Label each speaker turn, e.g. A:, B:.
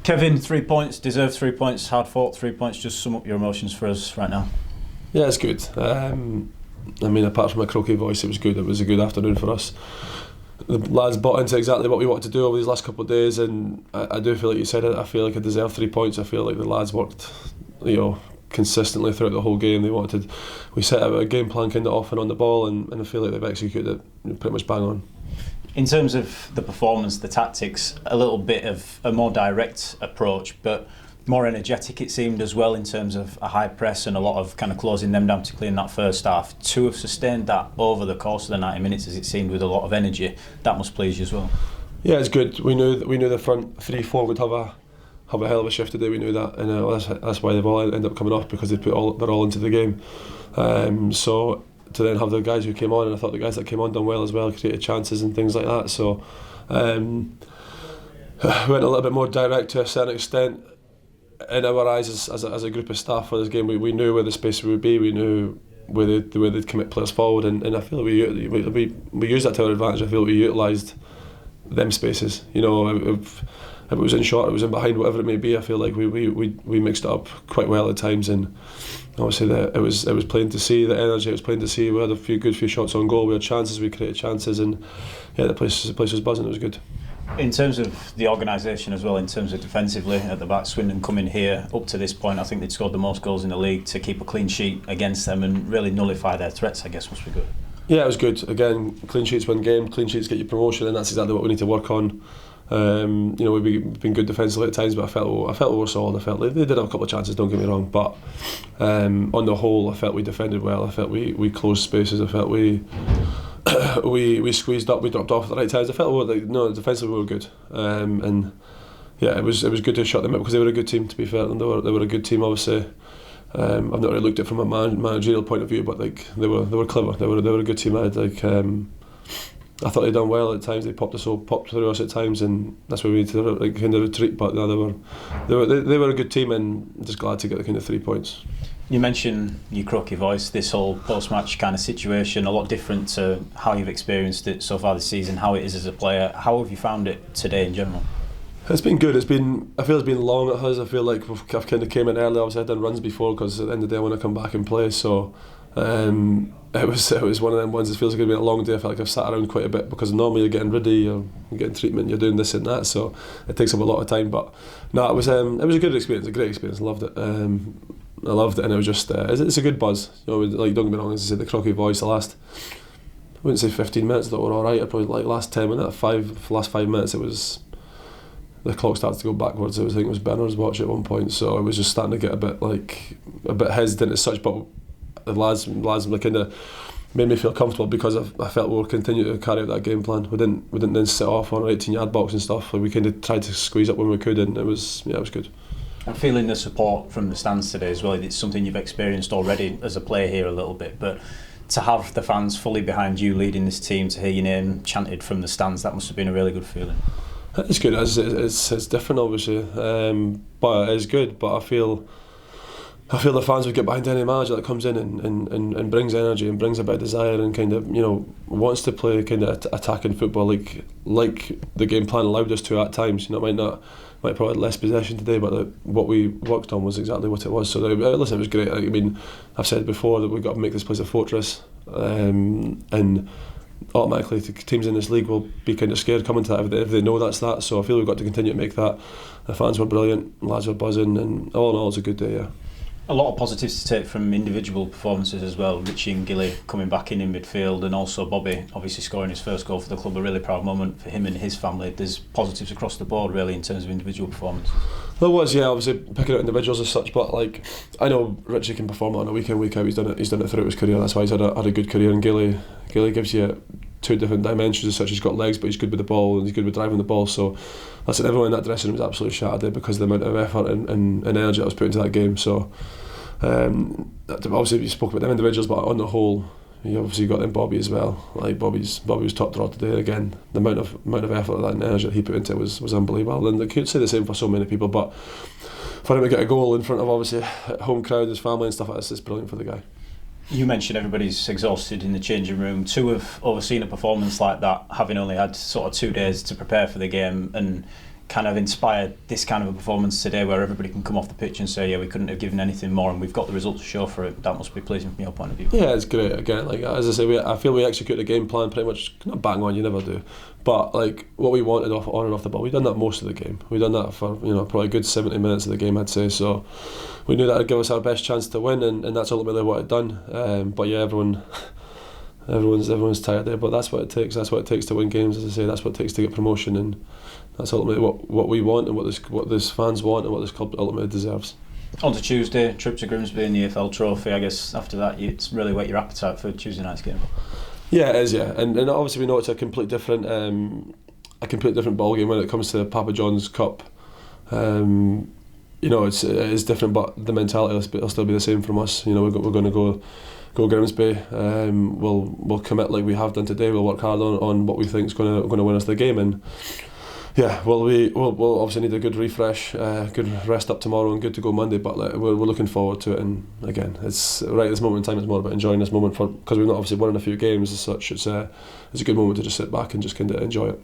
A: Kevin, 3 points, deserved 3 points, hard fought 3 points. Just sum up your emotions for us right now.
B: Yeah, it's good. Apart from my croaky voice, it was good. It was a good afternoon for us. The lads bought into exactly what we wanted to do over these last couple of days, and I do feel like you said it. I feel like I deserve 3 points. I feel like the lads worked, consistently throughout the whole game. We set out a game plan kind of off and on the ball, and I feel like they've executed it pretty much bang on.
A: In terms of the performance, the tactics, a little bit of a more direct approach, but more energetic it seemed as well, in terms of a high press and a lot of kind of closing them down, particularly in that first half. To have sustained that over the course of the 90 minutes, as it seemed, with a lot of energy, that must please you as well. Yeah,
B: it's good. We knew the front 3-4 would have a hell of a shift today. We knew that, and that's why they've all ended up coming off, because they're all into the game. So to then have the guys who came on, and I thought the guys that came on done well as well, created chances and things like that. So went a little bit more direct to a certain extent in our eyes as a group of staff for this game. We knew where the space would be. We knew where they'd commit players forward, and I feel like we used that to our advantage. I feel like we utilised them spaces. If it was in short, it was in behind, whatever it may be. I feel like we mixed it up quite well at times, and obviously it was plain to see the energy. It was plain to see we had a few shots on goal. We had chances. We created chances, and yeah, the place was buzzing. It was good.
A: In terms of the organisation as well, in terms of defensively at the back, Swindon coming here up to this point, I think they'd scored the most goals in the league. To keep a clean sheet against them and really nullify their threats, I guess, must be good. Yeah,
B: it was good. Again, clean sheets win game, clean sheets get you promotion, and that's exactly what we need to work on. We've been good defensively at times, but I felt we were solid. I felt they did have a couple of chances, don't get me wrong, but on the whole, I felt we defended well. I felt we closed spaces. I felt we squeezed up, we dropped off at the right times. I felt defensively we were good, and yeah, it was good to shut them up, because they were a good team. To be fair, and they were a good team. Obviously, I've not really looked at it from a managerial point of view, but they were clever. They were a good team. I thought they'd done well at times. They popped through us at times, and that's where we needed to kind of retreat. But no, they were a good team, and just glad to get the kind of 3 points.
A: You mentioned your croaky voice, this whole post-match kind of situation, a lot different to how you've experienced it so far this season, how it is as a player. How have you found it today in general?
B: It's been good. I feel it's been long at us. I feel like I've kind of came in early. Obviously I've done runs before, because at the end of the day I want to come back and play. So it was one of them ones that feels like it's been a long day. I feel like I've sat around quite a bit, because normally you're getting ready, you're getting treatment, you're doing this and that, so it takes up a lot of time. But no, it was a good experience, a great experience. I loved it. I loved it, and it was just it's a good buzz. Like, don't get me wrong, as I said, the croaky voice, I wouldn't say 15 minutes that were alright. I probably like last 10 minutes, last 5 minutes, it was, the clock started to go backwards. I think it was Benner's watch at one point, so I was just starting to get a bit hesitant as such. But the lads kind of made me feel comfortable, because I felt we were continuing to carry out that game plan. We didn't then sit off on our 18-yard box and stuff. We kind of tried to squeeze up when we could, and it was good.
A: And feeling the support from the stands today as well, it's something you've experienced already as a player here a little bit, but to have the fans fully behind you leading this team, to hear your name chanted from the stands, that must have been a really good feeling.
B: It's good. It's different, obviously, but it is good. But I feel the fans would get behind any manager that comes in and brings energy and brings a bit of desire and kind of wants to play kind of attacking football like the game plan allowed us to at times. Might probably less possession today, but what we worked on was exactly what it was. So listen, it was great. I've said before that we've got to make this place a fortress, and automatically the teams in this league will be kind of scared coming to that if they know that's that. So I feel we've got to continue to make that. The fans were brilliant, lads were buzzing, and all in all, it was a good day. Yeah.
A: A lot of positives to take from individual performances as well. Richie and Gilly coming back in midfield, and also Bobby obviously scoring his first goal for the club. A really proud moment for him and his family. There's positives across the board really in terms of individual performance.
B: There was, yeah, obviously picking out individuals as such, but I know Richie can perform on a week in, week out. He's done it throughout his career. That's why he's had a good career. And Gilly gives you two different dimensions as such. He's got legs, but he's good with the ball, and he's good with driving the ball. So listen, everyone in that dressing room was absolutely shattered because of the amount of effort and energy that was put into that game. So obviously you spoke about them individuals, but on the whole, you obviously got in Bobby as well. Bobby was top draw today. Again, the amount of effort and energy that he put into it was unbelievable. And I could say the same for so many people, but for him to get a goal in front of obviously a home crowd, his family and stuff like this, is brilliant for the guy.
A: You mentioned everybody's exhausted in the changing room. To have overseen a performance like that, having only had sort of 2 days to prepare for the game, and kind of inspired this kind of a performance today, where everybody can come off the pitch and say, yeah, we couldn't have given anything more, and we've got the result to show for it. That must be pleasing from your point of view.
B: Yeah, it's great. Again, like as I say, I feel we execute the game plan pretty much, not bang on, you never do, but like what we wanted on and off the ball, we've done that most of the game. We've done that for probably a good 70 minutes of the game, I'd say. So we knew that would give us our best chance to win, and that's ultimately what it done. But yeah, everyone's tired there, but that's what it takes. That's what it takes to win games, as I say. That's what it takes to get promotion, and that's ultimately what we want, and what this fans want, and what this club ultimately deserves.
A: On to Tuesday, trip to Grimsby in the EFL Trophy. I guess after that, it's really whet your appetite for Tuesday night's game.
B: Yeah, it is. Yeah, and obviously we know it's a complete different ball game when it comes to the Papa John's Cup. It's different, but the mentality will still be the same from us. We're going to go Grimsby. We'll commit like we have done today. We'll work hard on what we think is going to win us the game, and yeah, we'll obviously need a good refresh, good rest up tomorrow, and good to go Monday. But we're looking forward to it. And again, it's right at this moment in time. It's more about enjoying this moment because we've not obviously won in a few games as such. It's a good moment to just sit back and just kind of enjoy it.